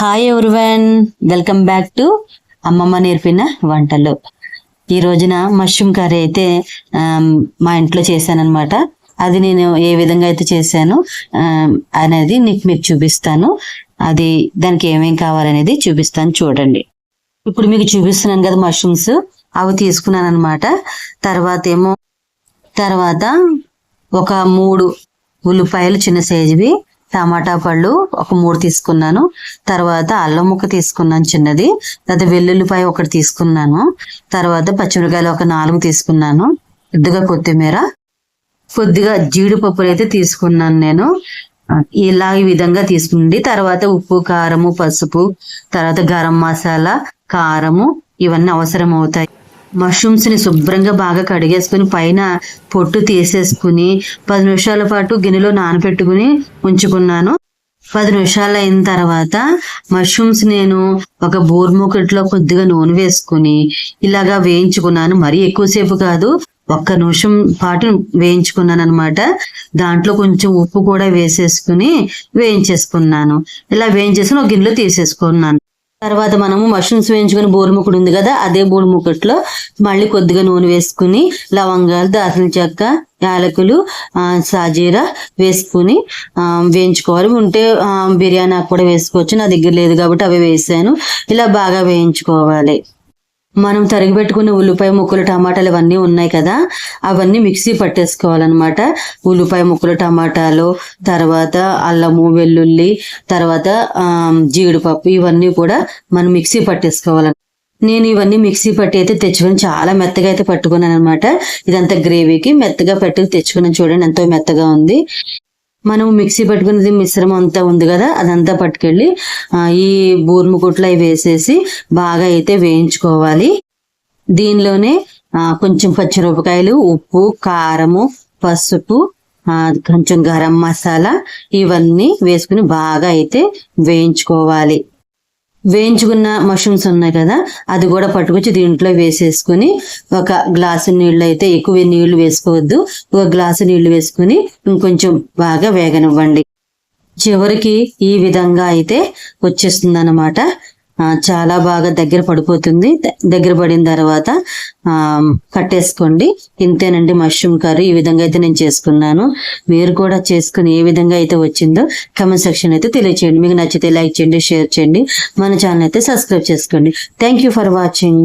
Hi everyone, welcome back to అమ్మమ్మ నేర్పిన వంటలు. ఈ రోజున మష్రూమ్ కర్రీ అయితే మా ఇంట్లో చేశాను అనమాట. అది నేను ఏ విధంగా అయితే చేశాను అనేది మీకు చూపిస్తాను. అది దానికి ఏమేం కావాలనేది చూపిస్తాను, చూడండి. ఇప్పుడు మీకు చూపిస్తున్నాను కదా మష్రూమ్స్, అవి తీసుకున్నాను అనమాట. తర్వాత ఒక 3 ఉల్లిపాయలు చిన్న సైజువి, టమాటా పళ్ళు ఒక 3 తీసుకున్నాను. తర్వాత అల్లం ముక్క తీసుకున్నాను చిన్నది. తర్వాత వెల్లుల్లిపాయ 1 తీసుకున్నాను. తర్వాత పచ్చిమిరకాయలు ఒక 4 తీసుకున్నాను. కొద్దిగా కొత్తిమీర, కొద్దిగా జీడిపప్పులు అయితే తీసుకున్నాను నేను. ఈ విధంగా తీసుకుంది. తర్వాత ఉప్పు, కారము, పసుపు, తర్వాత గరం మసాలా, కారము ఇవన్నీ అవసరం అవుతాయి. మష్రూమ్స్ ని శుభ్రంగా బాగా కడిగేసుకుని పైన పొట్టు తీసేసుకుని 10 నిమిషాల పాటు గిన్నెలో నానబెట్టుకుని ఉంచుకున్నాను. 10 నిమిషాలు అయిన తర్వాత మష్రూమ్స్ నేను ఒక బోర్ముకట్లో కొద్దిగా నూనె వేసుకుని ఇలాగా వేయించుకున్నాను. మరీ ఎక్కువసేపు కాదు, 1 నిమిషం పాటు వేయించుకున్నాను అనమాట. దాంట్లో కొంచెం ఉప్పు కూడా వేసేసుకుని వేయించేసుకున్నాను. ఇలా వేయించేసుకుని ఒక గిన్నెలో తీసేసుకున్నాను. తర్వాత మనము మష్రూమ్స్ వేయించుకుని బోరుముకుడు ఉంది కదా, అదే బోరుముకట్లో మళ్ళీ కొద్దిగా నూనె వేసుకుని లవంగాలు, దాల్చిన చెక్క, యాలకులు, సాజీరా వేసుకుని వేయించుకోవాలి. ఉంటే బిర్యానీ ఆకు కూడా వేసుకోవచ్చు, నా దగ్గర లేదు కాబట్టి అవి వేసాను. ఇలా బాగా వేయించుకోవాలి. మనం తరిగి పెట్టుకున్న ఉల్లిపాయ ముక్కలు, టమాటాలు ఇవన్నీ ఉన్నాయి కదా, అవన్నీ మిక్సీ పట్టేసుకోవాలన్నమాట. ఉల్లిపాయ ముక్కలు, టమాటాలు, తర్వాత అల్లము, వెల్లుల్లి, తర్వాత జీడిపప్పు ఇవన్నీ కూడా మనం మిక్సీ పట్టేసుకోవాలి. నేను ఇవన్నీ మిక్సీ పట్టి అయితే తెచ్చుకొని చాలా మెత్తగా అయితే పట్టుకున్నాను అనమాట. ఇదంతా గ్రేవీకి మెత్తగా పట్టుకు తెచ్చుకున్నాను. చూడండి ఎంతో మెత్తగా ఉంది. మనం మిక్సీ పట్టుకున్నది మిశ్రమం అంతా ఉంది కదా, అదంతా పట్టుకెళ్ళి ఈ బూర్ముకుట్లో వేసేసి బాగా అయితే వేయించుకోవాలి. దీనిలోనే కొంచెం పచ్చిమిరపకాయలు, ఉప్పు, కారము, పసుపు, కొంచెం గరం మసాలా ఇవన్నీ వేసుకుని బాగా అయితే వేయించుకోవాలి. వేయించుకున్న మష్రూమ్స్ ఉన్నాయి కదా, అది కూడా పట్టుకొచ్చి దీంట్లో వేసేసుకుని ఒక గ్లాసు నీళ్ళు అయితే, ఎక్కువ నీళ్లు వేసుకోవద్దు, ఒక గ్లాసు నీళ్లు వేసుకుని ఇంకొంచెం బాగా వేగనివ్వండి. చివరికి ఈ విధంగా అయితే వచ్చేస్తుంది అన్నమాట. చాలా బాగా దగ్గర పడిపోతుంది. దగ్గర పడిన తర్వాత కట్టేసుకోండి. ఇంతేనండి మష్రూమ్ కర్రీ. ఈ విధంగా అయితే నేను చేసుకున్నాను. మీరు కూడా చేసుకుని ఏ విధంగా అయితే వచ్చిందో కామెంట్ సెక్షన్ అయితే తెలియచేయండి. మీకు నచ్చితే లైక్ చేయండి, షేర్ చేయండి, మన ఛానల్ అయితే సబ్స్క్రైబ్ చేసుకోండి. Thank you for watching.